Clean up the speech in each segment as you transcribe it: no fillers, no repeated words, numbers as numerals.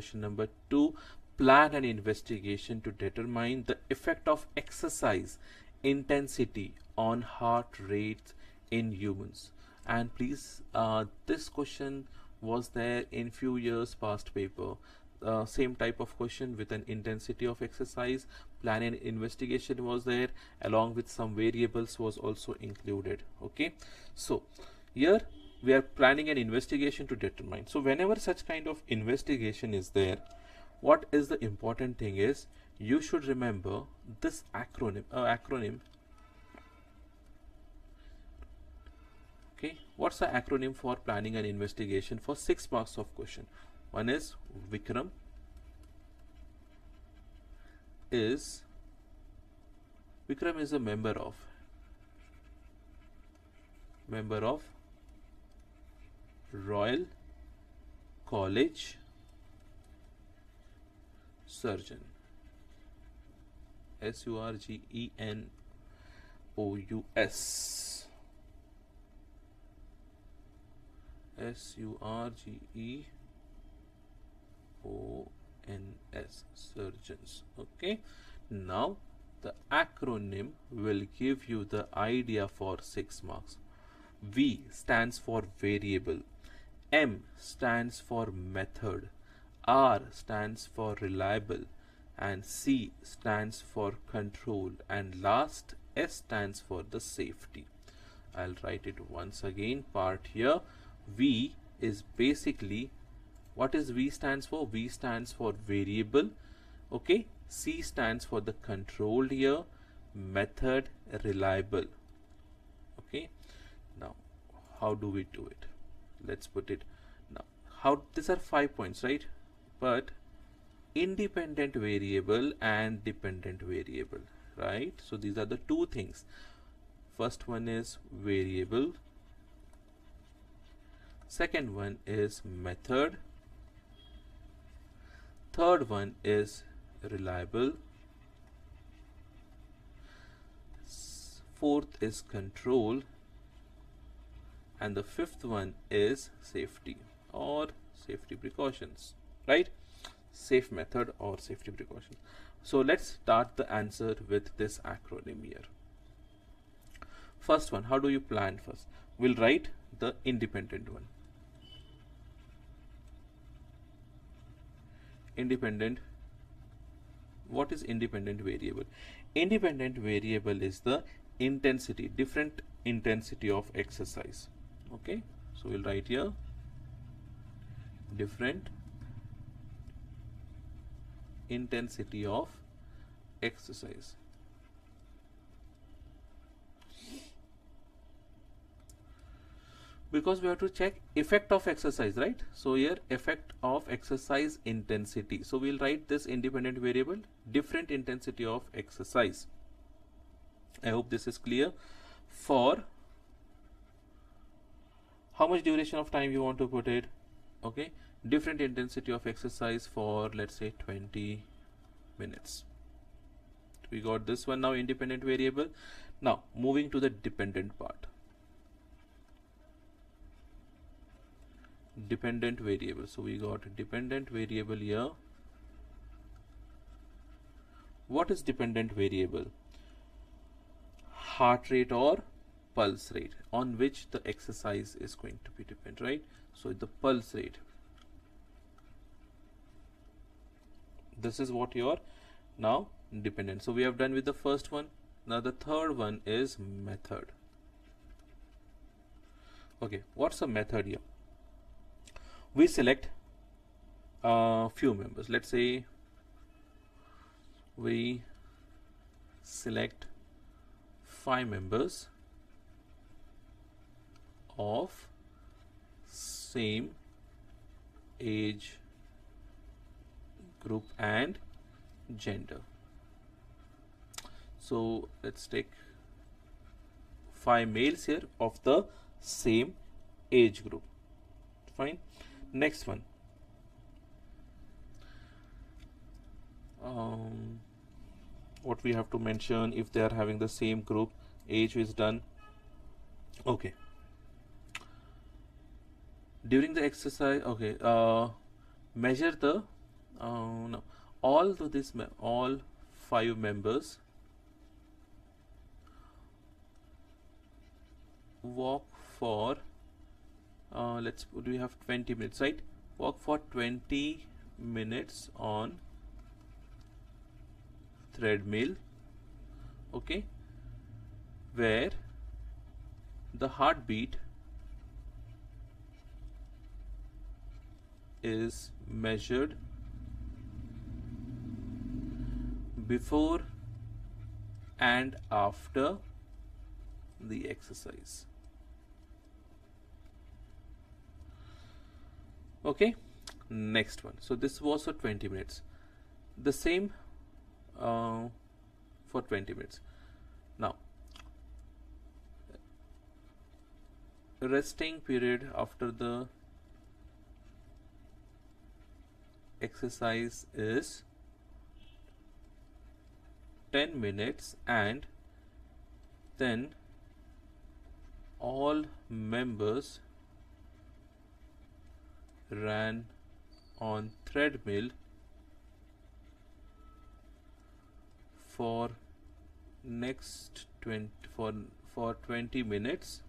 question number 2. Plan an investigation to determine the effect of exercise intensity on heart rates in humans. And please, this question was there in few years past paper. Same type of question with an intensity of exercise. Plan an investigation was there, along with some variables was also included. Okay, so here we are planning an investigation to determine. So whenever such kind of investigation is there, what is the important thing is you should remember this acronym. Okay, what's the acronym for planning an investigation for 6 marks of question? One is Vikram, is a member of Royal College Surgeon, SURGENOUS, surgeons. Okay, now the acronym will give you the idea for 6 marks. V stands for variable, M stands for method, R stands for reliable, and C stands for control, and last S stands for the safety. I'll write it once again. Part here, V is basically, what is V stands for? V stands for variable. Okay, C stands for the control here, method, reliable. Okay, now how do we do it? Let's put it now. How, these are 5 points, right? But independent variable and dependent variable, right? So these are the two things. First one is variable, second one is method, third one is reliable, fourth is control, and the fifth one is safety or safety precautions, right? Safe method or safety precautions. So let's start the answer with this acronym here. First one, how do you plan first? We'll write the independent one. Independent, what is independent variable? Independent variable is the intensity, different intensity of exercise. Okay, so we'll write here different intensity of exercise. Because we have to check effect of exercise, right? So here effect of exercise intensity. So we'll write this independent variable, different intensity of exercise. I hope this is clear. For how much duration of time you want to put it? Okay, different intensity of exercise for, let's say, 20 minutes. We got this one now, independent variable. Now moving to the dependent part. Dependent variable. So we got dependent variable here. What is dependent variable? Heart rate or pulse rate, on which the exercise is going to be dependent, right? So the pulse rate, this is what your now dependent. So we have done with the first one. Now the third one is method. Okay, what's the method here? We select a few members. Let's say we select 5 members of same age group and gender. So let's take 5 males here of the same age group. Fine. Next one, what we have to mention, if they are having the same group, age is done. Okay, during the exercise, okay, measure the no, all 5 members walk for we have 20 minutes, right? Walk for 20 minutes on treadmill, okay, where the heartbeat is measured before and after the exercise. Okay, next one. So this was for 20 minutes. The same for 20 minutes. Now, resting period after the exercise is 10 minutes, and then all members ran on treadmill for next 20 minutes,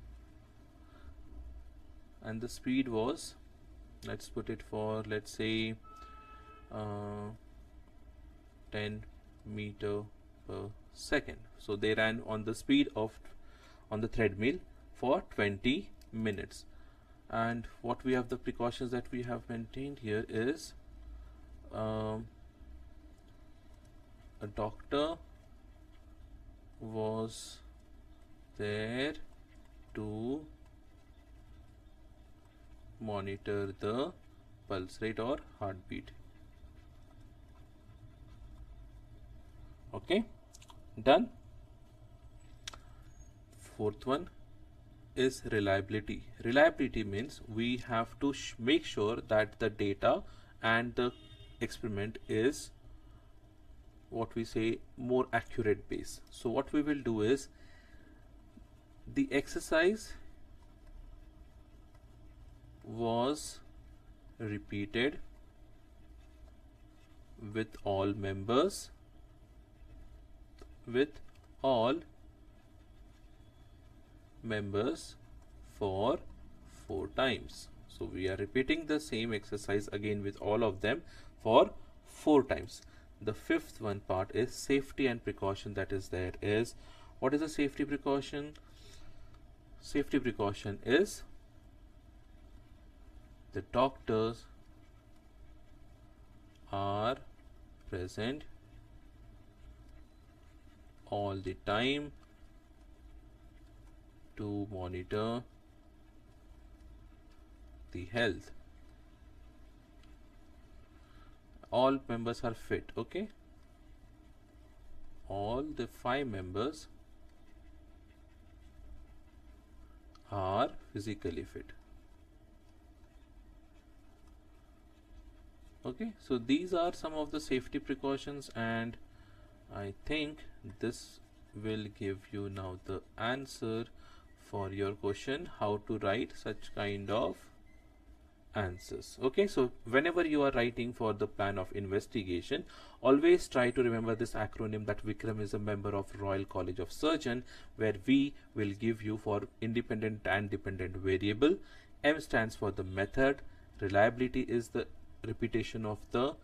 and the speed was, let's put it for, let's say 10 meter per second. So they ran on the speed of on the treadmill for 20 minutes. And what we have, the precautions that we have maintained here is a doctor was there to monitor the pulse rate or heartbeat. Okay, done. Fourth one is reliability. Reliability means we have to make sure that the data and the experiment is, what we say, more accurate base. So what we will do is, the exercise was repeated with all members for 4 times. So we are repeating the same exercise again with all of them for 4 times. The fifth one part is safety and precaution that is there is, what is a safety precaution? Safety precaution is the doctors are present all the time to monitor the health. All members are fit, okay? All the 5 members are physically fit. Okay, so these are some of the safety precautions, and I think this will give you now the answer for your question, how to write such kind of answers. Okay, so whenever you are writing for the plan of investigation, always try to remember this acronym that Vikram is a member of Royal College of Surgeon, where V will give you for independent and dependent variable, M stands for the method, reliability is the repetition of the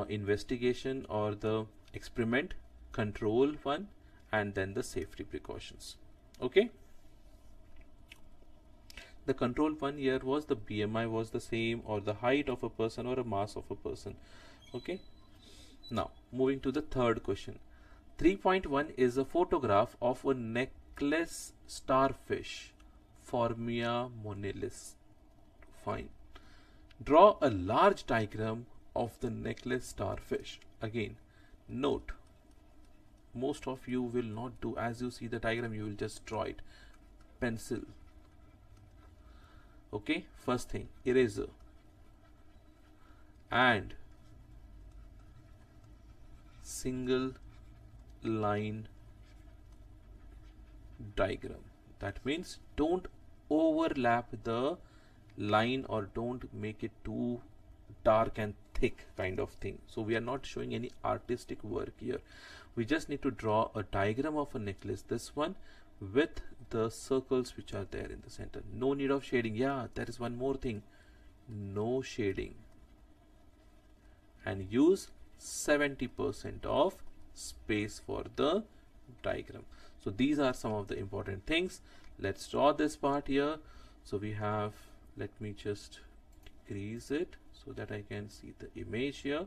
investigation or the experiment, control one, and then the safety precautions. Okay, the control one here was the BMI was the same, or the height of a person, or a mass of a person. Okay, now moving to the third question. 3.1 is a photograph of a necklace starfish, Formia monilis. Fine. Draw a large diagram of the necklace starfish. Again, note, most of you will not do, as you see the diagram, you will just draw it. Pencil. Okay, first thing, eraser and single line diagram. That means don't overlap the line or don't make it too dark and thick kind of thing. So we are not showing any artistic work here. We just need to draw a diagram of a necklace, this one, with the circles which are there in the center. No need of shading. Yeah, there is one more thing. No shading. And use 70% of space for the diagram. So these are some of the important things. Let's draw this part here. So we have, let me just decrease it so that I can see the image here.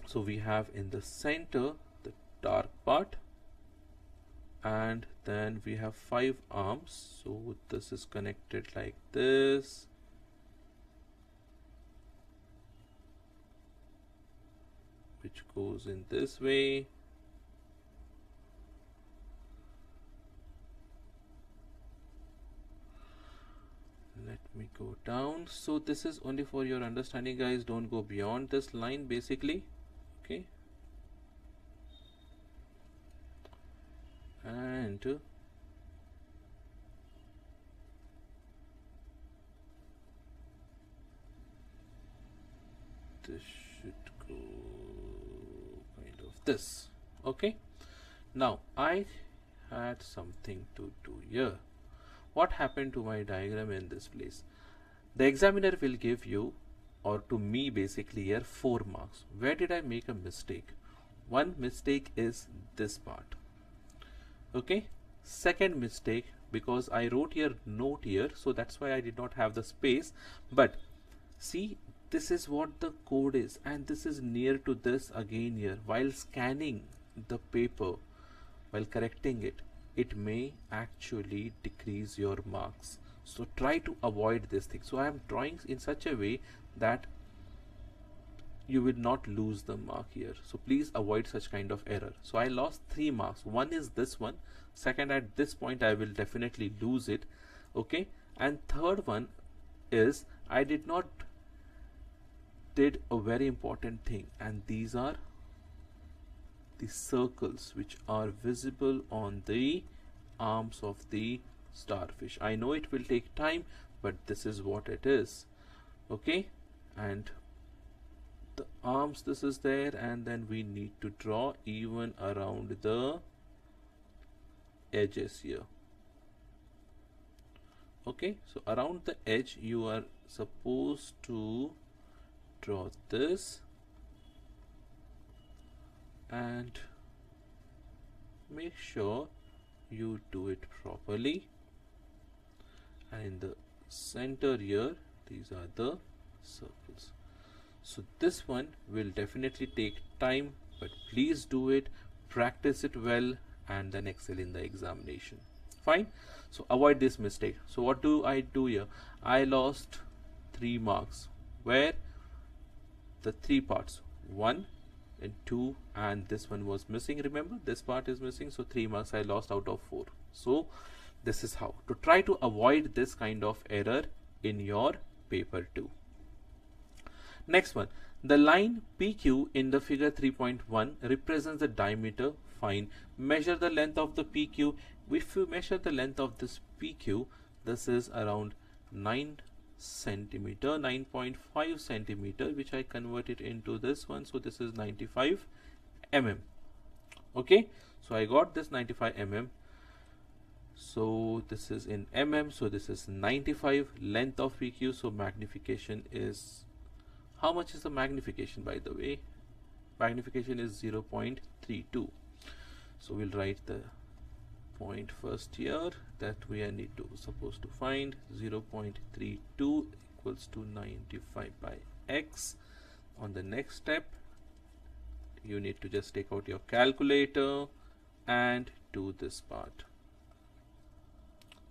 So we have in the center the dark part, and then we have 5 arms. So this is connected like this. Which goes in this way. Let me go down. So this is only for your understanding, guys. Don't go beyond this line basically. Okay. And this should go kind of this. Okay. Now I had something to do here. What happened to my diagram in this place? The examiner will give you, or to me basically here, 4 marks. Where did I make a mistake? One mistake is this part. Okay. Second mistake, because I wrote here note here, so that's why I did not have the space. But see, this is what the code is, and this is near to this again here. While scanning the paper, while correcting it, it may actually decrease your marks. So try to avoid this thing. So I am drawing in such a way that you will not lose the mark here. So please avoid such kind of error. So I lost 3 marks. One is this one. Second, at this point I will definitely lose it. Okay. And third one is I did not did a very important thing, and these are the circles which are visible on the arms of the starfish. I know it will take time, but this is what it is. Okay. And the arms, this is there, and then we need to draw even around the edges here. Okay. So around the edge you are supposed to draw this and make sure you do it properly. And in the center here, these are the circles. So this one will definitely take time, but please do it, practice it well, and then excel in the examination. Fine. So avoid this mistake. So what do I do here? I lost 3 marks. Where? The 3 parts, 1 and 2, and this one was missing. Remember, this part is missing, so 3 marks I lost out of 4. So this is how to try to avoid this kind of error in your paper 2. Next one, the line PQ in the figure 3.1 represents the diameter. Fine. Measure the length of the PQ. If you measure the length of this PQ, this is around 9 centimeter, 9.5 centimeter, which I converted into this one. So this is 95 mm. Okay. So I got this 95 mm. So this is in mm. So this is 95 length of PQ. So magnification is, how much is the magnification, by the way? Magnification is 0.32. So we'll write the point first here that we are supposed to find. 0.32 equals to 95 by x. On the next step, you need to just take out your calculator and do this part.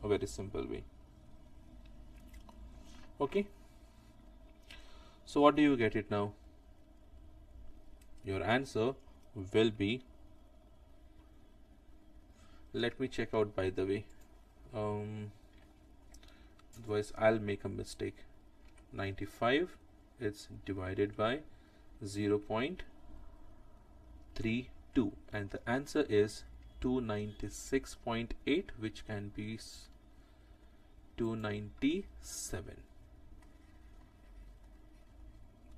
A very simple way. Okay. So what do you get it now? Your answer will be, let me check out, by the way, otherwise I'll make a mistake. 95, it's divided by 0.32, and the answer is 296.8, which can be 297.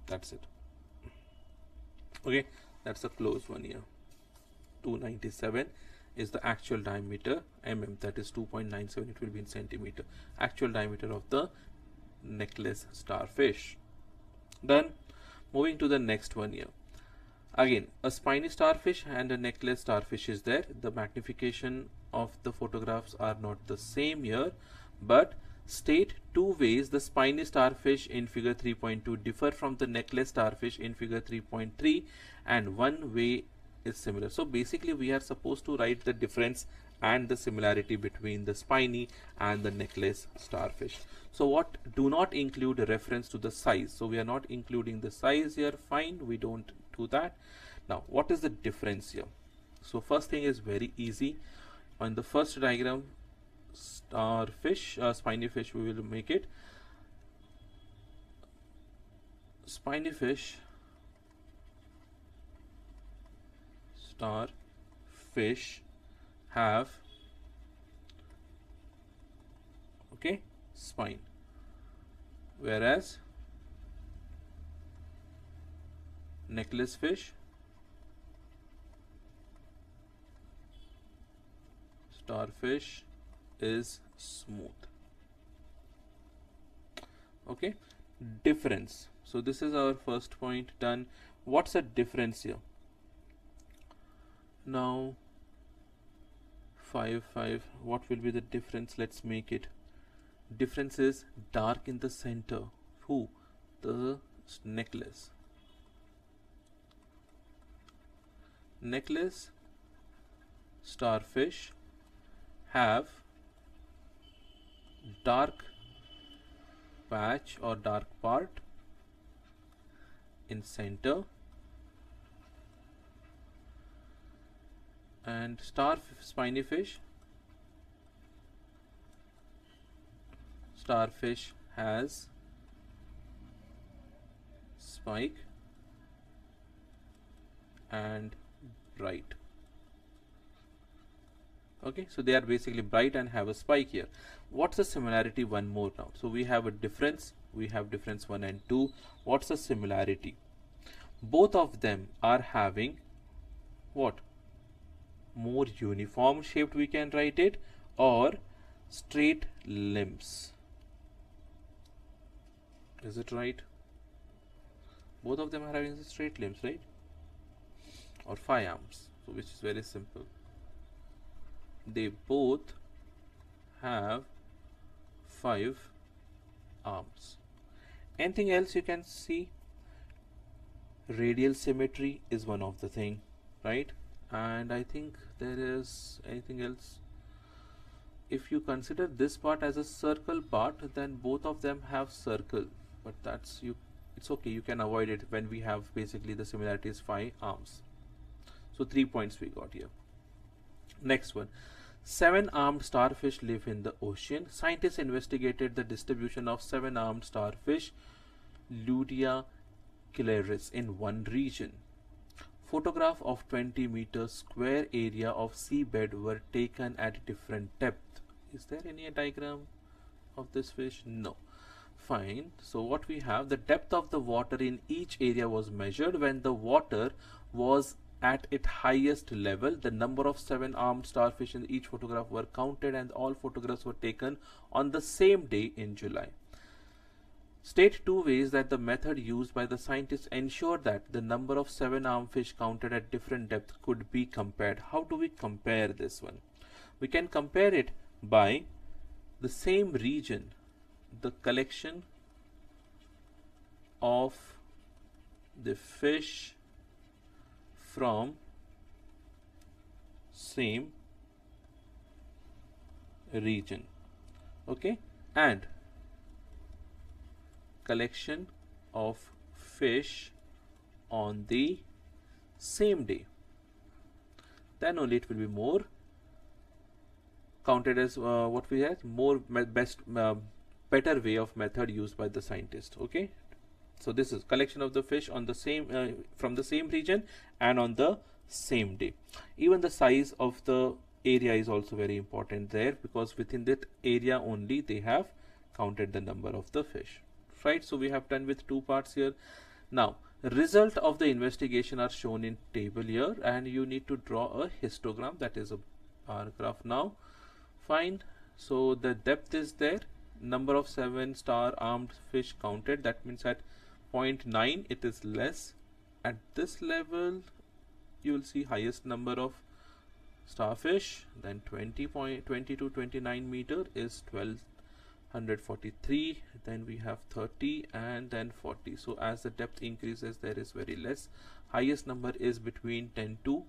That's it. Okay, that's a close one here. 297 is the actual diameter, that is 2.97, it will be in centimeter, actual diameter of the necklace starfish. Done. Moving to the next one here. Again, a spiny starfish and a necklace starfish is there. The magnification of the photographs are not the same here, but state two ways the spiny starfish in figure 3.2 differ from the necklace starfish in figure 3.3, and one way is similar. So basically we are supposed to write the difference and the similarity between the spiny and the necklace starfish. So what do not include a reference to the size. So we are not including the size here. Fine, we don't do that. Now what is the difference here? So first thing is very easy. On the first diagram, starfish, spiny fish, we will make it spiny fish, starfish have spine, whereas necklace fish, starfish is smooth. Okay, difference. So this is our first point done. What's the difference here? Now 5 5, what will be the difference? Let's make it. Difference is dark in the center. Who? The necklace. Necklace starfish have dark patch or dark part in center, and spiny fish, starfish has spike and bright. Okay, so they are basically bright and have a spike here. What's the similarity? One more now. So we have a difference. We have difference 1 and 2. What's the similarity? Both of them are having what? More uniform shaped, we can write it, or straight limbs. Is it right? Both of them are having straight limbs, right? Or 5 arms. So which is very simple. They both have 5 arms. Anything else you can see? Radial symmetry is one of the thing, right? And I think there is anything else. If you consider this part as a circle part, then both of them have circle, but that's it's okay, you can avoid it when we have basically the similarity is 5 arms. So 3 points we got here. Next one. 7-armed starfish live in the ocean. Scientists investigated the distribution of 7-armed starfish Ludia Kilaris in one region. Photograph of 20 meters square area of seabed were taken at different depth. Is there any diagram of this fish? No. Fine. So what we have, the depth of the water in each area was measured. When the water was at its highest level, the number of 7-armed starfish in each photograph were counted, and all photographs were taken on the same day in July. State 2 ways that the method used by the scientists ensured that the number of 7-armed fish counted at different depths could be compared. How do we compare this one? We can compare it by the same region, the collection of the fish from same region, okay, and collection of fish on the same day. Then only it will be more counted as what we have, more better way of method used by the scientist. Okay, so this is collection of the fish on the same from the same region and on the same day. Even the size of the area is also very important there, because within that area only they have counted the number of the fish, right? So we have done with 2 parts here. Now result of the investigation are shown in table here, and you need to draw a histogram, that is a bar graph. Now fine, so the depth is there, number of 7-star armed fish counted, that means at 0.9 it is less. At this level you will see highest number of starfish, then 20 to 29 meter is 1243, then we have 30 and then 40. So as the depth increases there is very less. Highest number is between 10 to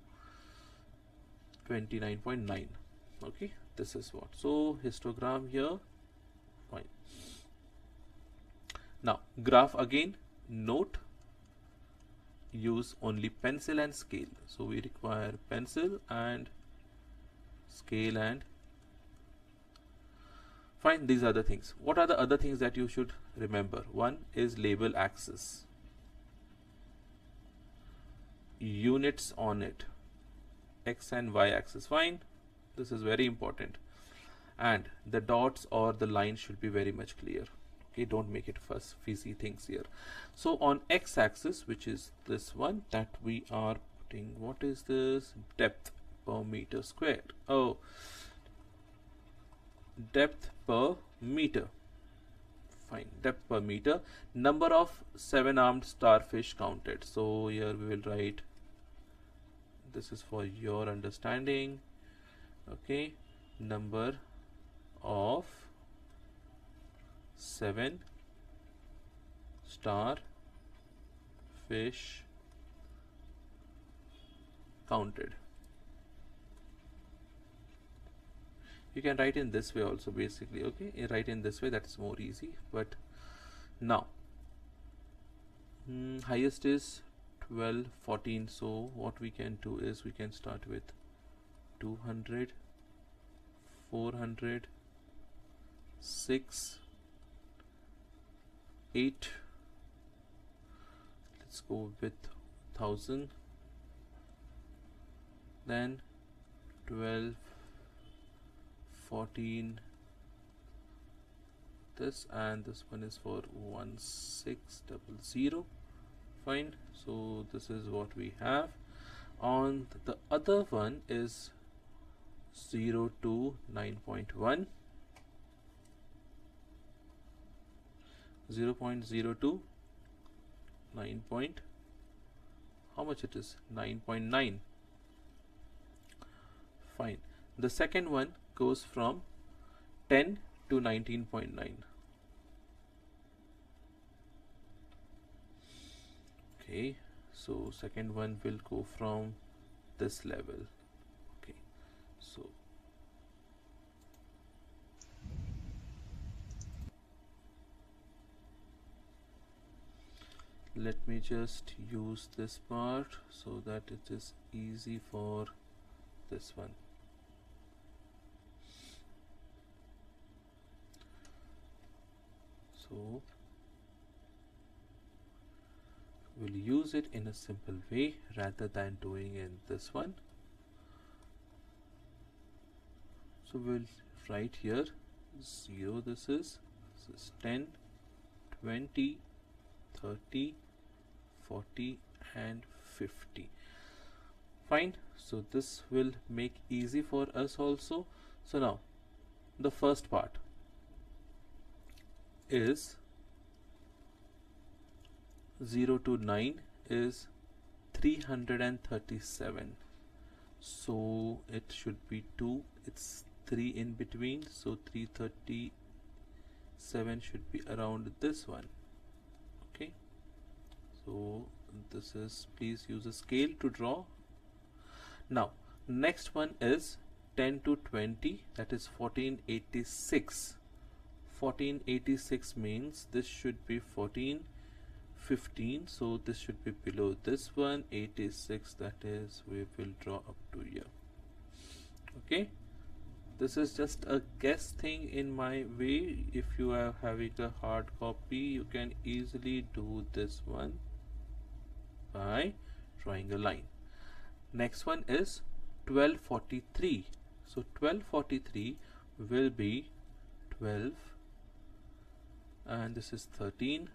29.9. okay, this is what, so histogram here. Fine. Now graph again. Note, use only pencil and scale, so we require pencil and scale. And fine, these are the things. What are the other things that you should remember? One is label axis, units on it, x and y axis. Fine, this is very important, and the dots or the line should be very much clear. Okay, don't make it fuzzy things here. So on x axis, which is this one that we are putting, what is this? Depth per meter squared. Oh, depth per meter. Fine, depth per meter. Number of 7-armed starfish counted. So here we will write, this is for your understanding, okay, number of 7-star fish counted. You can write in this way also, basically. Okay, you write in this way, that is more easy. But now highest is 1214, so what we can do is we can start with 200, 400, 6, 8, let's go with 1000, then 12, 14, this, and this one is for 1600. Fine, so this is what we have. On the other one is 0 to 9.1, 0.02, 9 point, how much it is? 9.9. Fine. The second one goes from 10 to 19.9. Okay, so second one will go from this level. Okay, so let me just use this part so that it is easy for this one. So we'll use it in a simple way rather than doing in this one. So we'll write here 0, this is 10, 20, 30, 40 and 50. Fine, so this will make easy for us also. So now the first part is 0 to 9 is 337, so it should be 2, it's 3 in between, so 337 should be around this one. Okay, so this is, please use a scale to draw. Now next one is 10 to 20, that is 1486. 1486 means this should be 1415, so this should be below this one. 86, that is, we will draw up to here. Okay, this is just a guess thing in my way. If you are having a hard copy, you can easily do this one by drawing a line. Next one is 1243. So 1243 will be 12 and this is 13,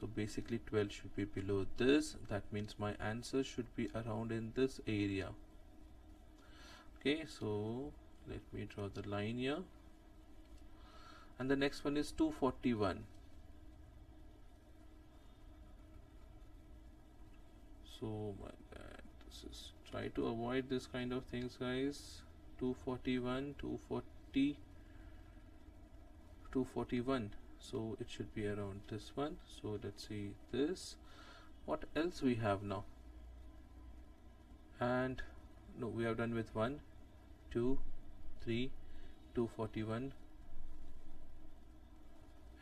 So basically 12 should be below this. That means my answer should be around in this area. Okay, so let me draw the line here. And the next one is 241. So my bad. This is, try to avoid this kind of things, guys. 241, 240, 241. So it should be around this one. So let's see this. What else we have now? And no, we have done with 1, 2, 3, 241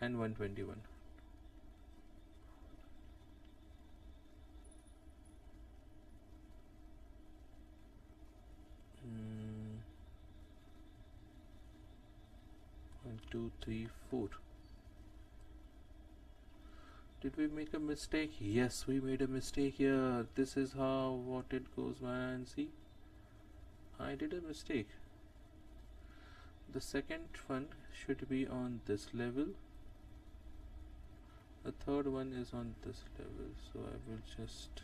and 121. One, two, three, 4. Did we make a mistake? Yes, we made a mistake here. This is how what it goes, man. See, I did a mistake. The second one should be on this level. The third one is on this level. So I will just,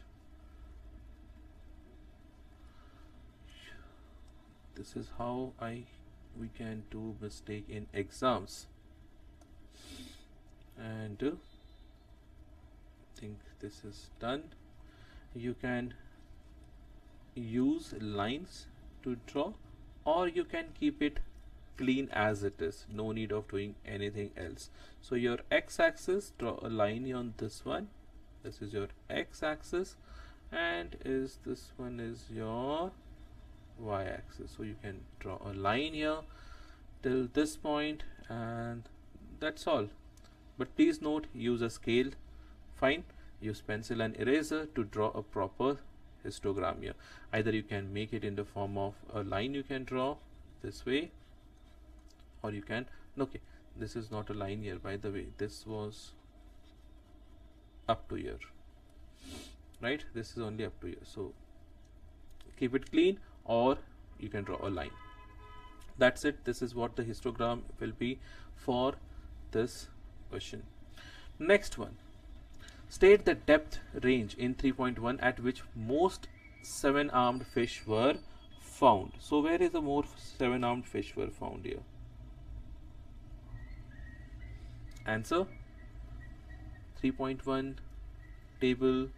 this is how we can do mistake in exams. And think this is done. You can use lines to draw, or you can keep it clean as it is, no need of doing anything else. So your x-axis, draw a line on this one. This is your x-axis, and this one is your y-axis. So you can draw a line here till this point, and that's all. But please note, use a scale. Fine, use pencil and eraser to draw a proper histogram here. Either you can make it in the form of a line you can draw this way, or you can, okay, this is not a line here, by the way. This was up to here, right? This is only up to here. So keep it clean, or you can draw a line. That's it. This is what the histogram will be for this question. Next one. State the depth range in 3.1 at which most 7-armed fish were found. So where is the more 7-armed fish were found here? Answer 3.1 table,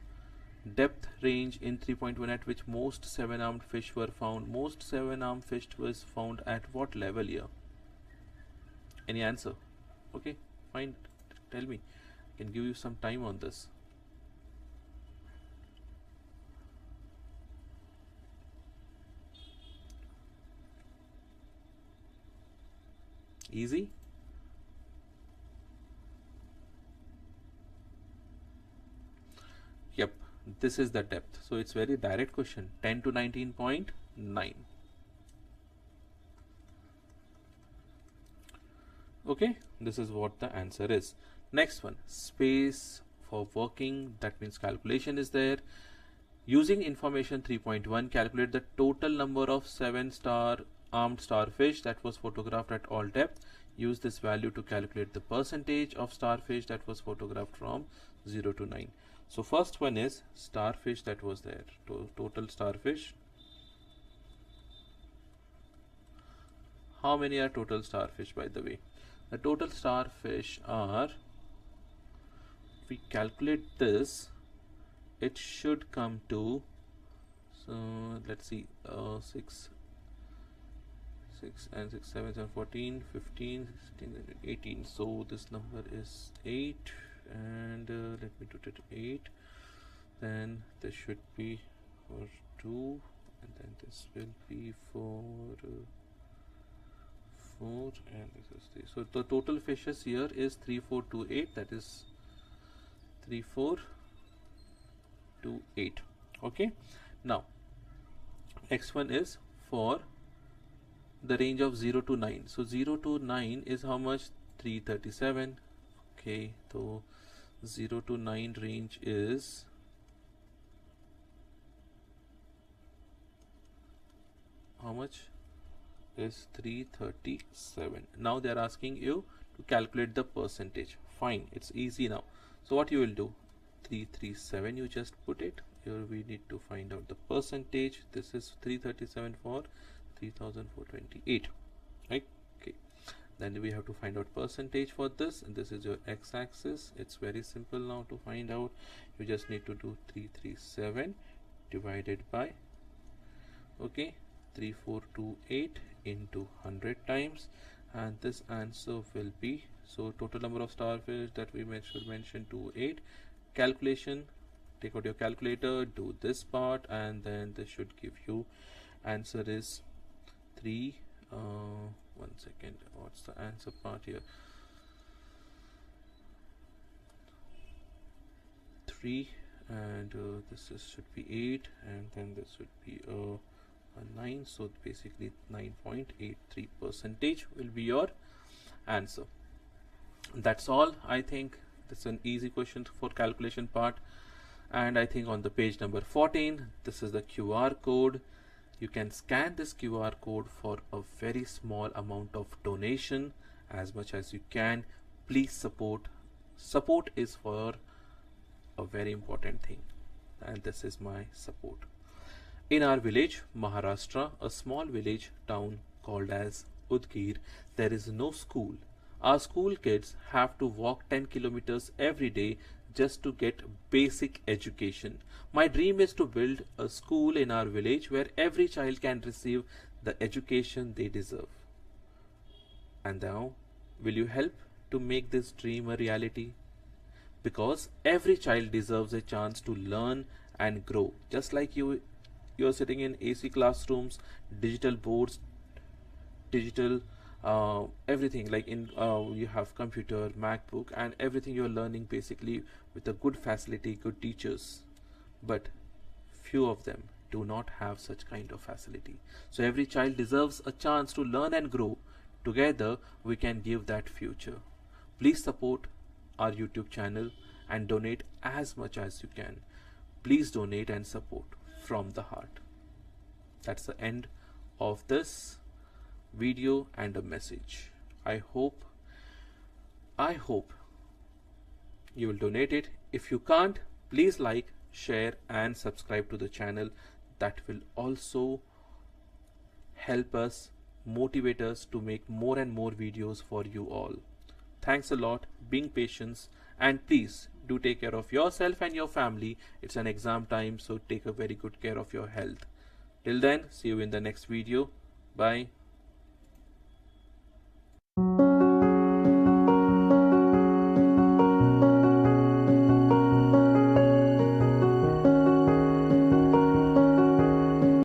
depth range in 3.1 at which most 7-armed fish were found. Most 7-armed fish was found at what level here? Any answer? Okay, fine, tell me. I can give you some time on this. Easy. Yep, this is the depth. So it's very direct question. 10 to 19.9. Okay, this is what the answer is. Next one, space for working, that means calculation is there. Using information 3.1, calculate the total number of 7-star armed starfish that was photographed at all depth. Use this value to calculate the percentage of starfish that was photographed from 0 to 9. So first one is starfish that was there, total starfish. How many are total starfish, by the way? The total starfish are, if we calculate this, it should come to, so let's see, 6 and 6, 7, 7, 14, 15, 16, 18. So this number is 8, and let me do it 8. Then this should be for 2, and then this will be for 4, and this is 3. So the total fishes here is 3428. That is 3428. Okay. Now next one is for the range of 0 to 9. So 0 to 9 is how much? 337. Okay, so 0 to 9 range is how much? Is 337. Now they are asking you to calculate the percentage. Fine, it's easy now. So what you will do, 337, you just put it here. We need to find out the percentage. This is 337 for 3428, right? Okay, then we have to find out percentage for this, and this is your x-axis. It's very simple now to find out. You just need to do 337 divided by, okay, 3428 into 100 times, and this answer will be, so total number of starfish that we should mention 28. Calculation, take out your calculator, do this part, and then this should give you answer is 3 one second, what's the answer part here, 3, and this should be 8, and then this should be a 9, so basically 9.83 percentage will be your answer. That's all. I think that's an easy question for calculation part. And I think on the page number 14, this is the QR code. You can scan this QR code for a very small amount of donation, as much as you can. Please support. Support is for a very important thing, and this is my support. In our village, Maharashtra, a small village town called as Udgir, there is no school. Our school kids have to walk 10 kilometers every day just to get basic education. My dream is to build a school in our village where every child can receive the education they deserve. And now, will you help to make this dream a reality? Because every child deserves a chance to learn and grow. Just like you're sitting in AC classrooms, digital boards, digital everything, like in you have computer, MacBook, and everything you're learning basically with a good facility, good teachers. But few of them do not have such kind of facility. So every child deserves a chance to learn and grow. Together we can give that future. Please support our YouTube channel and donate as much as you can. Please donate and support from the heart. That's the end of this video and a message. I hope you will donate it. If you can't, please like, share and subscribe to the channel. That will also help us, motivate us to make more and more videos for you all. Thanks a lot, being patient, and please do take care of yourself and your family. It's an exam time, so take a very good care of your health. Till then, see you in the next video. Bye.